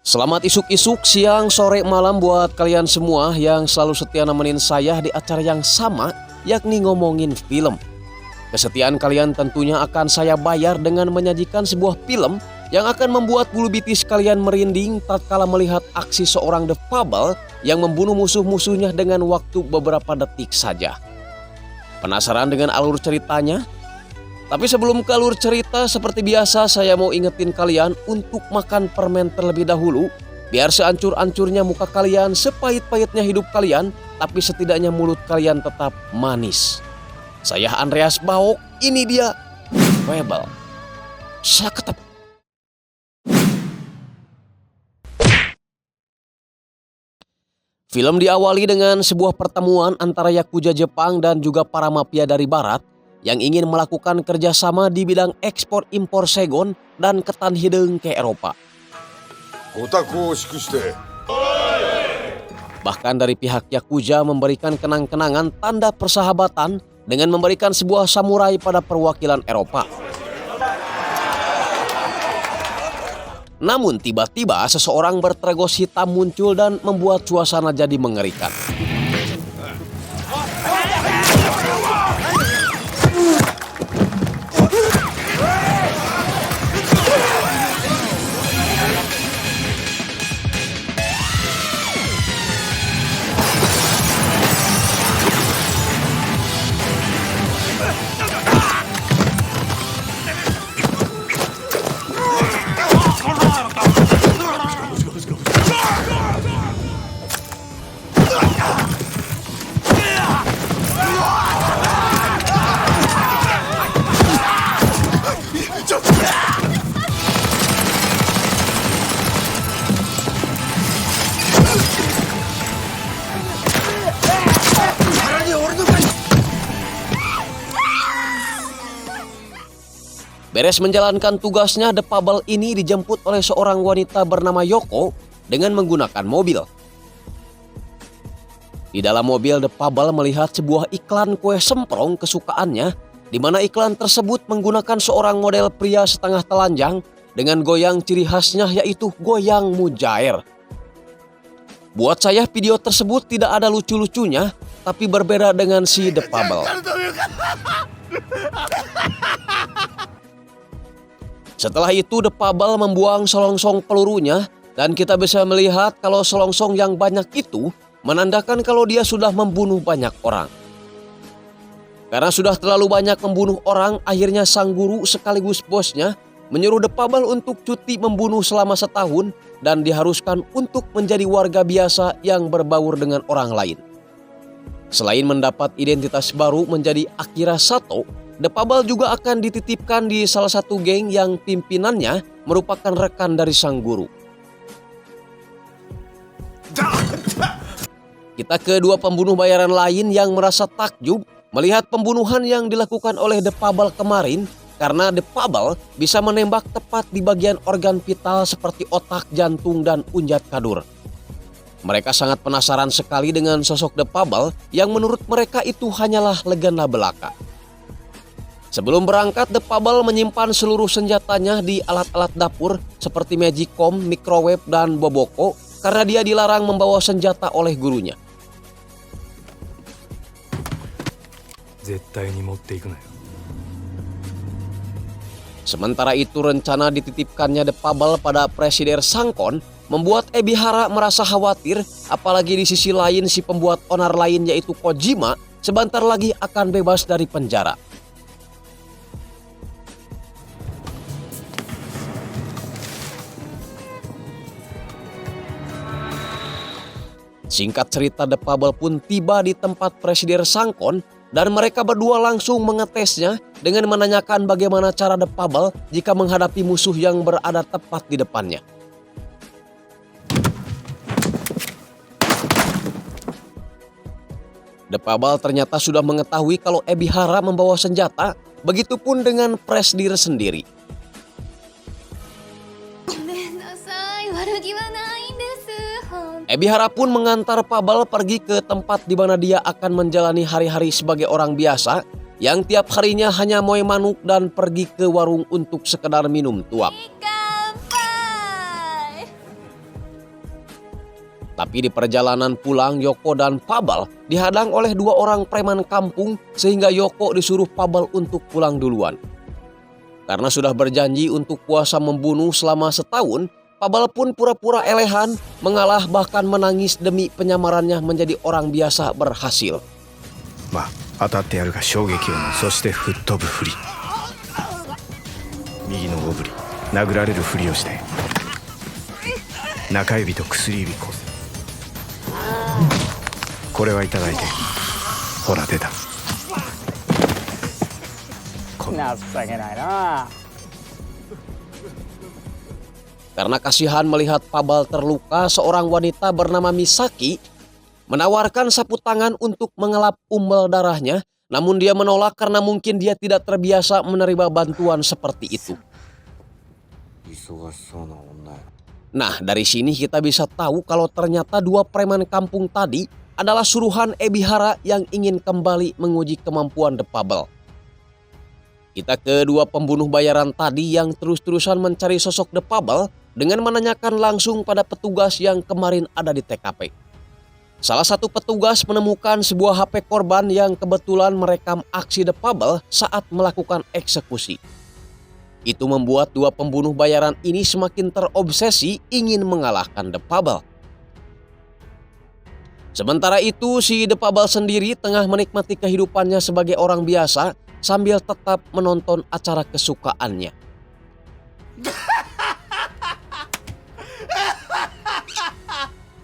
Selamat isuk-isuk, siang, sore, malam buat kalian semua yang selalu setia nemenin saya di acara yang sama, yakni ngomongin film. Kesetiaan kalian tentunya akan saya bayar dengan menyajikan sebuah film yang akan membuat bulu bitis kalian merinding tatkala melihat aksi seorang The Fable yang membunuh musuh-musuhnya dengan waktu beberapa detik saja. Penasaran dengan alur ceritanya? Tapi sebelum ke alur cerita, seperti biasa saya mau ingetin kalian untuk makan permen terlebih dahulu. Biar seancur-ancurnya muka kalian, sepahit-pahitnya hidup kalian, tapi setidaknya mulut kalian tetap manis. Saya Andreas Baok, ini dia Fable. Saketep. Film diawali dengan sebuah pertemuan antara Yakuza Jepang dan juga para mafia dari Barat yang ingin melakukan kerjasama di bidang ekspor-impor segon dan ketan hidung ke Eropa. Bahkan dari pihak Yakuza memberikan kenang-kenangan tanda persahabatan dengan memberikan sebuah samurai pada perwakilan Eropa. Namun tiba-tiba seseorang berteregos hitam muncul dan membuat suasana jadi mengerikan. Beres menjalankan tugasnya, The Fable ini dijemput oleh seorang wanita bernama Yoko dengan menggunakan mobil. Di dalam mobil, The Fable melihat sebuah iklan kue semprong kesukaannya, di mana iklan tersebut menggunakan seorang model pria setengah telanjang dengan goyang ciri khasnya, yaitu goyang mujair. Buat saya video tersebut tidak ada lucu-lucunya, tapi berbeda dengan si The Fable. Setelah itu The Fable membuang selongsong pelurunya dan kita bisa melihat kalau selongsong yang banyak itu menandakan kalau dia sudah membunuh banyak orang. Karena sudah terlalu banyak membunuh orang, akhirnya sang guru sekaligus bosnya menyuruh The Fable untuk cuti membunuh selama setahun dan diharuskan untuk menjadi warga biasa yang berbaur dengan orang lain. Selain mendapat identitas baru menjadi Akira Sato, The Fable juga akan dititipkan di salah satu geng yang pimpinannya merupakan rekan dari sang guru. Kita ke dua pembunuh bayaran lain yang merasa takjub melihat pembunuhan yang dilakukan oleh The Fable kemarin, karena The Fable bisa menembak tepat di bagian organ vital seperti otak, jantung, dan unjat kadur. Mereka sangat penasaran sekali dengan sosok The Fable yang menurut mereka itu hanyalah legenda belaka. Sebelum berangkat, The Fable menyimpan seluruh senjatanya di alat-alat dapur seperti magicom, microwave, dan boboko karena dia dilarang membawa senjata oleh gurunya. Sementara itu rencana dititipkannya The Fable pada Presiden Sangkon membuat Ebihara merasa khawatir, apalagi di sisi lain si pembuat onar lain yaitu Kojima sebentar lagi akan bebas dari penjara. Singkat cerita, The Fable pun tiba di tempat Presiden Sangkon dan mereka berdua langsung mengetesnya dengan menanyakan bagaimana cara The Fable jika menghadapi musuh yang berada tepat di depannya. The Fable ternyata sudah mengetahui kalau Ebihara membawa senjata, begitupun dengan Presdir sendiri. Ebihara pun mengantar Fable pergi ke tempat di mana dia akan menjalani hari-hari sebagai orang biasa yang tiap harinya hanya moe manuk dan pergi ke warung untuk sekedar minum tuak. Tapi di perjalanan pulang, Yoko dan Pabal dihadang oleh dua orang preman kampung sehingga Yoko disuruh Pabal untuk pulang duluan. Karena sudah berjanji untuk puasa membunuh selama setahun, Pabal pun pura-pura elehan, mengalah bahkan menangis demi penyamarannya menjadi orang biasa berhasil. 当たってやるが衝撃音、そして吹っ飛ぶふり。右の大振り、殴られるふりをして中指と薬指こす。これはいただいて。ほら出た。情けないな。 Karena kasihan melihat Pabal terluka, seorang wanita bernama Misaki menawarkan sapu tangan untuk mengelap umbel darahnya, namun dia menolak karena mungkin dia tidak terbiasa menerima bantuan seperti itu. Nah, dari sini kita bisa tahu kalau ternyata dua preman kampung tadi adalah suruhan Ebihara yang ingin kembali menguji kemampuan The Pabal. Kita ke dua pembunuh bayaran tadi yang terus-terusan mencari sosok The Pabal dengan menanyakan langsung pada petugas yang kemarin ada di TKP. Salah satu petugas menemukan sebuah HP korban yang kebetulan merekam aksi The Pabal saat melakukan eksekusi. Itu membuat dua pembunuh bayaran ini semakin terobsesi ingin mengalahkan The Pabal. Sementara itu, si The Pabal sendiri tengah menikmati kehidupannya sebagai orang biasa sambil tetap menonton acara kesukaannya.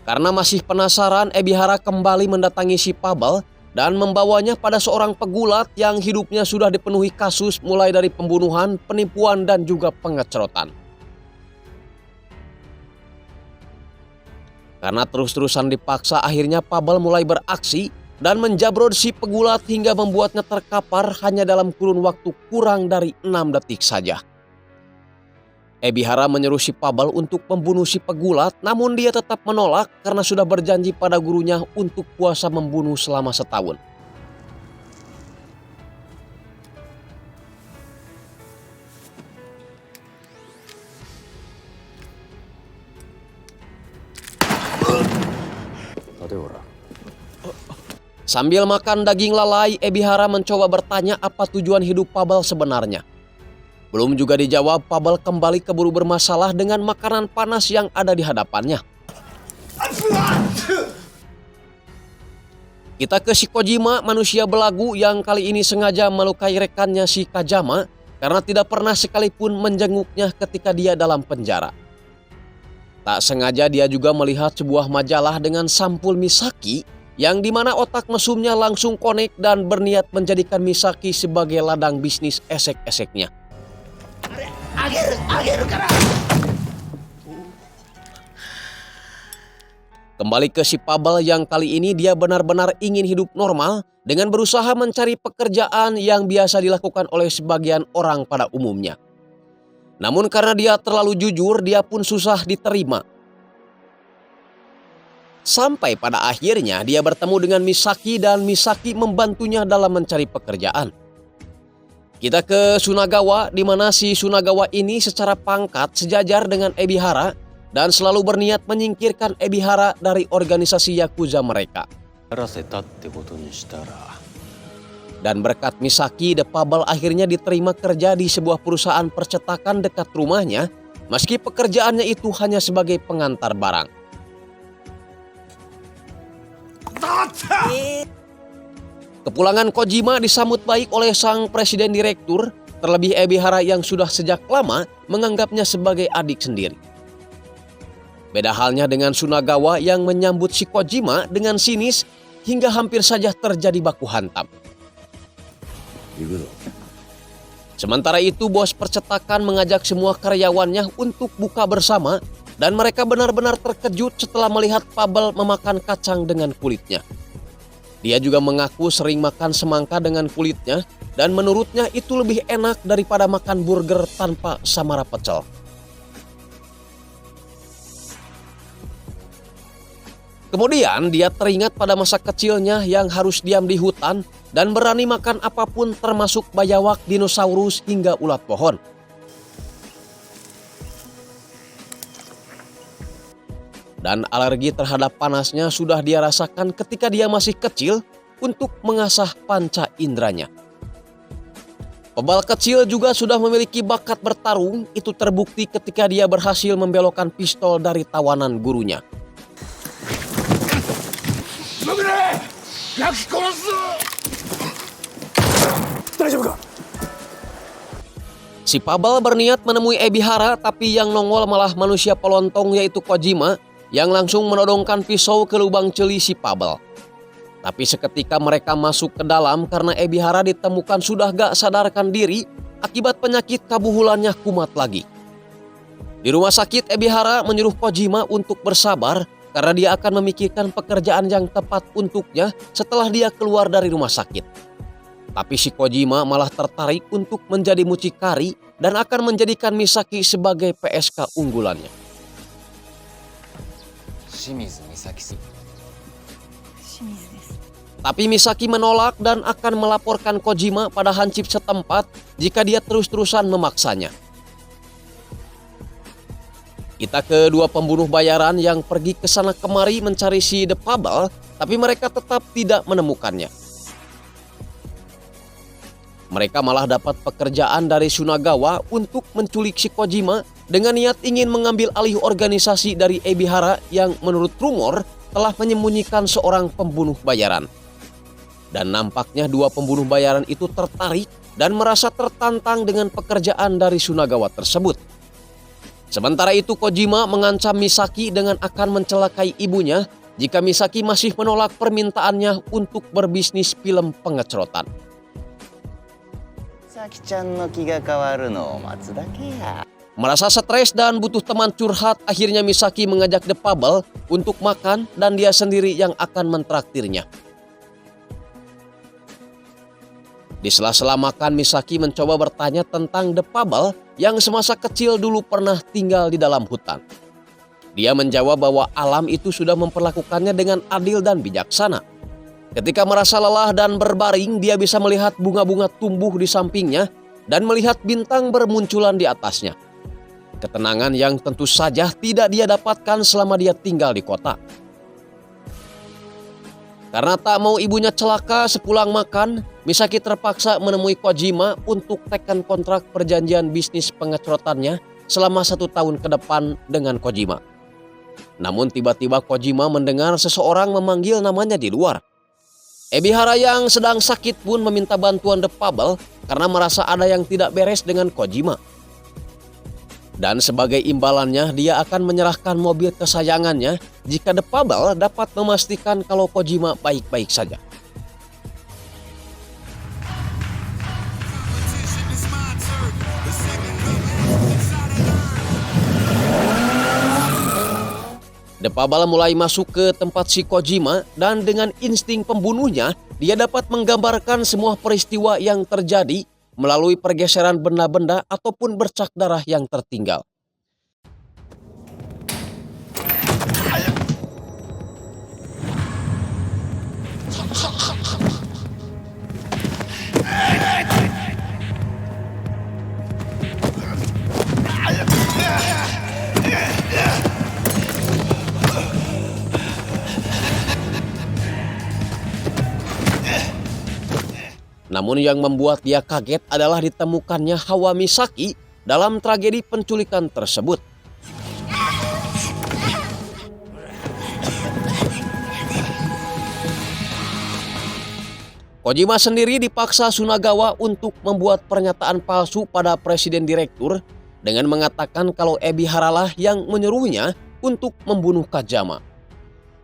Karena masih penasaran, Ebihara kembali mendatangi si Pabal dan membawanya pada seorang pegulat yang hidupnya sudah dipenuhi kasus mulai dari pembunuhan, penipuan, dan juga pengecerotan. Karena terus-terusan dipaksa, akhirnya Pabal mulai beraksi dan menjabrod si pegulat hingga membuatnya terkapar hanya dalam kurun waktu kurang dari 6 detik saja. Ebihara menyuruh si Pabal untuk membunuh si pegulat, namun dia tetap menolak karena sudah berjanji pada gurunya untuk puasa membunuh selama setahun. Sambil makan daging lalai, Ebihara mencoba bertanya apa tujuan hidup Pabal sebenarnya. Belum juga dijawab, Pabal kembali keburu bermasalah dengan makanan panas yang ada di hadapannya. Kita ke si Kojima, manusia belagu yang kali ini sengaja melukai rekannya si Kajama karena tidak pernah sekalipun menjenguknya ketika dia dalam penjara. Tak sengaja dia juga melihat sebuah majalah dengan sampul Misaki yang dimana otak mesumnya langsung connect dan berniat menjadikan Misaki sebagai ladang bisnis esek-eseknya. Kembali ke si Pabal yang kali ini dia benar-benar ingin hidup normal dengan berusaha mencari pekerjaan yang biasa dilakukan oleh sebagian orang pada umumnya. Namun karena dia terlalu jujur, dia pun susah diterima. Sampai pada akhirnya dia bertemu dengan Misaki dan Misaki membantunya dalam mencari pekerjaan. Kita ke Sunagawa, di mana si Sunagawa ini secara pangkat sejajar dengan Ebihara dan selalu berniat menyingkirkan Ebihara dari organisasi Yakuza mereka. Dan berkat Misaki, The Pabal akhirnya diterima kerja di sebuah perusahaan percetakan dekat rumahnya, meski pekerjaannya itu hanya sebagai pengantar barang. Kepulangan Kojima disambut baik oleh sang presiden direktur, terlebih Ebihara yang sudah sejak lama menganggapnya sebagai adik sendiri. Beda halnya dengan Sunagawa yang menyambut si Kojima dengan sinis hingga hampir saja terjadi baku hantam. Sementara itu, bos percetakan mengajak semua karyawannya untuk buka bersama dan mereka benar-benar terkejut setelah melihat Pabal memakan kacang dengan kulitnya. Dia juga mengaku sering makan semangka dengan kulitnya dan menurutnya itu lebih enak daripada makan burger tanpa samara pecel. Kemudian dia teringat pada masa kecilnya yang harus diam di hutan dan berani makan apapun termasuk bayawak, dinosaurus hingga ulat pohon. Dan alergi terhadap panasnya sudah dia rasakan ketika dia masih kecil untuk mengasah panca inderanya. Pebal kecil juga sudah memiliki bakat bertarung, itu terbukti ketika dia berhasil membelokkan pistol dari tawanan gurunya. Si Pebal berniat menemui Ebihara, tapi yang nongol malah manusia pelontong yaitu Kojima yang langsung menodongkan pisau ke lubang celi si Pebal. Tapi seketika mereka masuk ke dalam karena Ebihara ditemukan sudah gak sadarkan diri akibat penyakit kabuhulannya kumat lagi. Di rumah sakit Ebihara menyuruh Kojima untuk bersabar karena dia akan memikirkan pekerjaan yang tepat untuknya setelah dia keluar dari rumah sakit. Tapi si Kojima malah tertarik untuk menjadi mucikari dan akan menjadikan Misaki sebagai PSK unggulannya. Shimizu Misaki. Tapi Misaki menolak dan akan melaporkan Kojima pada hansip setempat jika dia terus-terusan memaksanya. Kita ke dua pembunuh bayaran yang pergi ke sana kemari mencari si The Pebal, tapi mereka tetap tidak menemukannya. Mereka malah dapat pekerjaan dari Sunagawa untuk menculik si Kojima dengan niat ingin mengambil alih organisasi dari Ebihara yang menurut rumor telah menyembunyikan seorang pembunuh bayaran. Dan nampaknya dua pembunuh bayaran itu tertarik dan merasa tertantang dengan pekerjaan dari Sunagawa tersebut. Sementara itu Kojima mengancam Misaki dengan akan mencelakai ibunya jika Misaki masih menolak permintaannya untuk berbisnis film pengecrotan. Misaki-chan no ki ga kawaru no matsu dake ya. Merasa stres dan butuh teman curhat, akhirnya Misaki mengajak The Pebal untuk makan dan dia sendiri yang akan mentraktirnya. Di sela-sela makan, Misaki mencoba bertanya tentang The Pebal yang semasa kecil dulu pernah tinggal di dalam hutan. Dia menjawab bahwa alam itu sudah memperlakukannya dengan adil dan bijaksana. Ketika merasa lelah dan berbaring, dia bisa melihat bunga-bunga tumbuh di sampingnya dan melihat bintang bermunculan di atasnya. Ketenangan yang tentu saja tidak dia dapatkan selama dia tinggal di kota. Karena tak mau ibunya celaka sepulang makan, Misaki terpaksa menemui Kojima untuk tekan kontrak perjanjian bisnis pengecrotannya selama 1 tahun ke depan dengan Kojima. Namun tiba-tiba Kojima mendengar seseorang memanggil namanya di luar. Ebihara yang sedang sakit pun meminta bantuan The Pebal karena merasa ada yang tidak beres dengan Kojima. Dan sebagai imbalannya dia akan menyerahkan mobil kesayangannya jika The Pebal dapat memastikan kalau Kojima baik-baik saja. The Pebal mulai masuk ke tempat si Kojima dan dengan insting pembunuhnya dia dapat menggambarkan semua peristiwa yang terjadi melalui pergeseran benda-benda ataupun bercak darah yang tertinggal. Namun yang membuat dia kaget adalah ditemukannya Hawa Misaki dalam tragedi penculikan tersebut. Kojima sendiri dipaksa Sunagawa untuk membuat pernyataan palsu pada presiden direktur dengan mengatakan kalau Ebihara lah yang menyuruhnya untuk membunuh Kajama.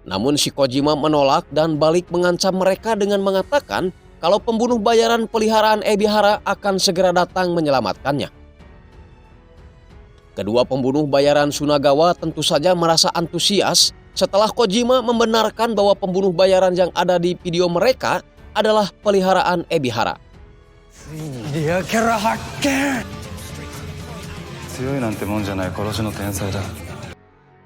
Namun si Kojima menolak dan balik mengancam mereka dengan mengatakan kalau pembunuh bayaran peliharaan Ebihara akan segera datang menyelamatkannya. Kedua pembunuh bayaran Sunagawa tentu saja merasa antusias setelah Kojima membenarkan bahwa pembunuh bayaran yang ada di video mereka adalah peliharaan Ebihara.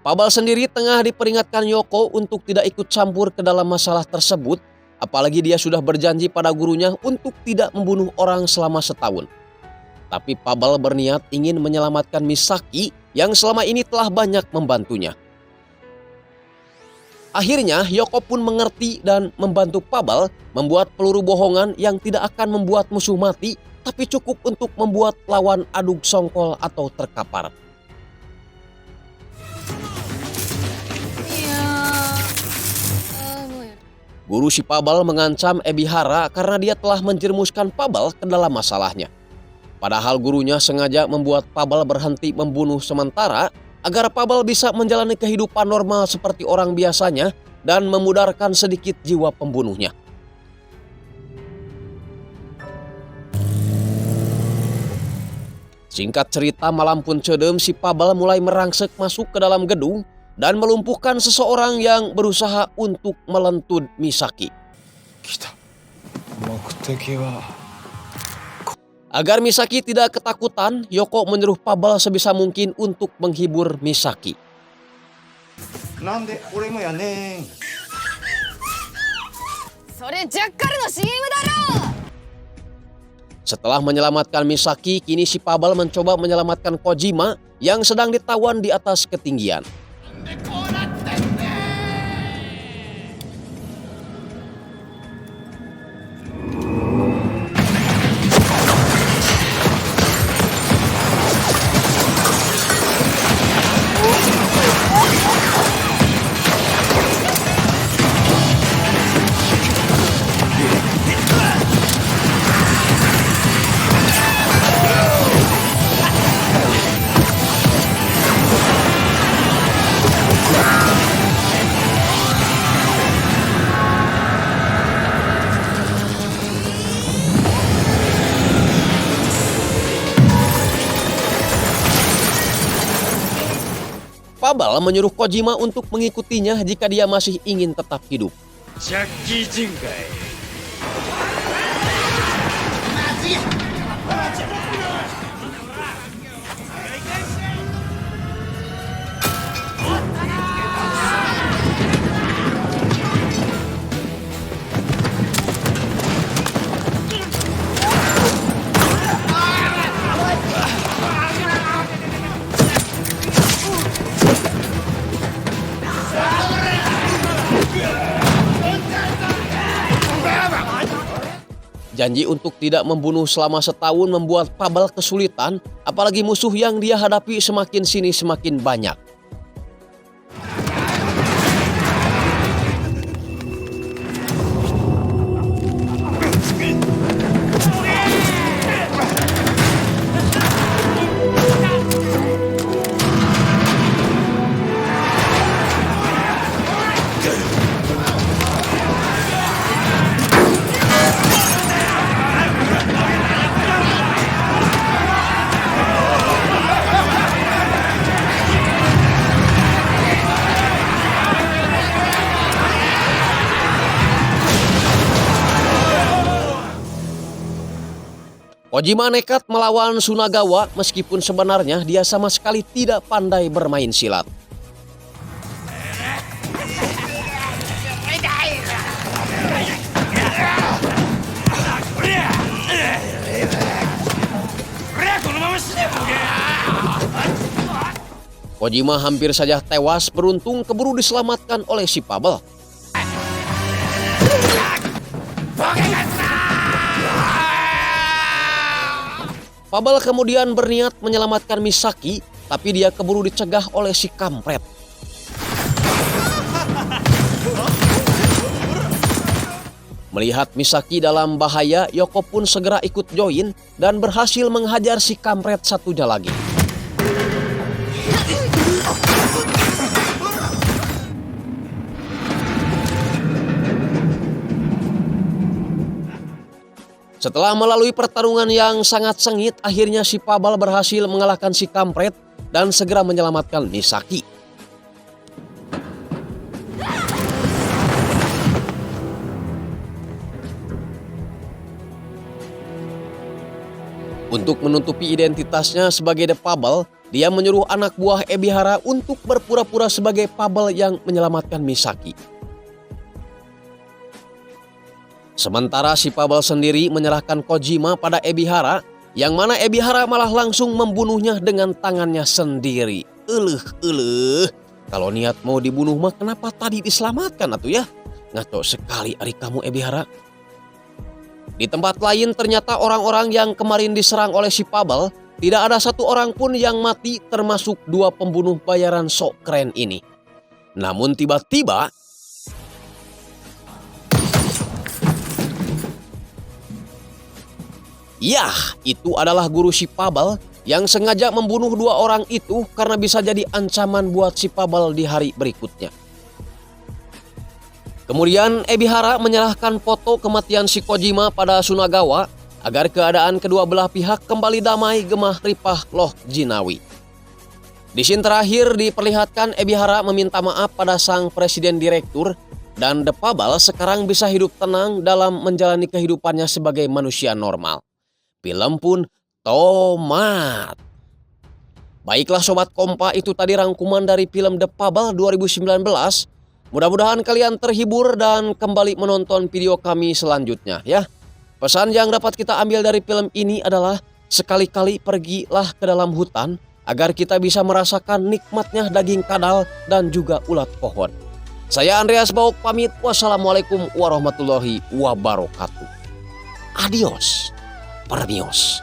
Pebal sendiri tengah diperingatkan Yoko untuk tidak ikut campur ke dalam masalah tersebut. Apalagi dia sudah berjanji pada gurunya untuk tidak membunuh orang selama 1 tahun. Tapi Pebal berniat ingin menyelamatkan Misaki yang selama ini telah banyak membantunya. Akhirnya Yoko pun mengerti dan membantu Pabal membuat peluru bohongan yang tidak akan membuat musuh mati, tapi cukup untuk membuat lawan adu songkol atau terkapar. Guru si Pabal mengancam Ebihara karena dia telah menjerumuskan Pabal ke dalam masalahnya. Padahal gurunya sengaja membuat Pabal berhenti membunuh sementara agar Pabal bisa menjalani kehidupan normal seperti orang biasanya dan memudarkan sedikit jiwa pembunuhnya. Singkat cerita, malam pun cedem, si Pabal mulai merangsek masuk ke dalam gedung dan melumpuhkan seseorang yang berusaha untuk melentud Misaki. 来た。目的は Agar Misaki tidak ketakutan, Yoko menyuruh Pabal sebisa mungkin untuk menghibur Misaki. なんで俺もやねん。それジャッカルの CM だろ! Setelah menyelamatkan Misaki, kini si Pabal mencoba menyelamatkan Kojima yang sedang ditawan di atas ketinggian. Pabal menyuruh Kojima untuk mengikutinya jika dia masih ingin tetap hidup. ジャッキー・ジンかい。 Janji untuk tidak membunuh selama setahun membuat Pabal kesulitan, apalagi musuh yang dia hadapi semakin sini semakin banyak. Kojima nekat melawan Sunagawa meskipun sebenarnya dia sama sekali tidak pandai bermain silat. Kojima hampir saja tewas, beruntung keburu diselamatkan oleh si Pabal. Pabal kemudian berniat menyelamatkan Misaki, tapi dia keburu dicegah oleh si kampret. Melihat Misaki dalam bahaya, Yoko pun segera ikut join dan berhasil menghajar si kampret satunya lagi. Setelah melalui pertarungan yang sangat sengit, akhirnya si Pabal berhasil mengalahkan si kampret dan segera menyelamatkan Misaki. Untuk menutupi identitasnya sebagai The Pabal, dia menyuruh anak buah Ebihara untuk berpura-pura sebagai Pabal yang menyelamatkan Misaki. Sementara si Pabal sendiri menyerahkan Kojima pada Ebihara, yang mana Ebihara malah langsung membunuhnya dengan tangannya sendiri. Kalau niat mau dibunuh mah kenapa tadi diselamatkan atuh ya? Ngaco sekali ari kamu Ebihara. Di tempat lain ternyata orang-orang yang kemarin diserang oleh si Pavel tidak ada satu orang pun yang mati termasuk dua pembunuh bayaran sok keren ini. Namun tiba-tiba yah, itu adalah guru si Pavel yang sengaja membunuh dua orang itu karena bisa jadi ancaman buat si Pavel di hari berikutnya. Kemudian Ebihara menyerahkan foto kematian si Kojima pada Sunagawa agar keadaan kedua belah pihak kembali damai gemah ripah loh jinawi. Di scene terakhir diperlihatkan Ebihara meminta maaf pada sang presiden direktur dan The Pavel sekarang bisa hidup tenang dalam menjalani kehidupannya sebagai manusia normal. Film pun tomat. Baiklah Sobat Kompa, itu tadi rangkuman dari film The Pavel 2019. Mudah-mudahan kalian terhibur dan kembali menonton video kami selanjutnya ya. Pesan yang dapat kita ambil dari film ini adalah sekali-kali pergilah ke dalam hutan agar kita bisa merasakan nikmatnya daging kadal dan juga ulat pohon. Saya Andreas Bauk pamit. Wassalamualaikum warahmatullahi wabarakatuh. Adios. Permios.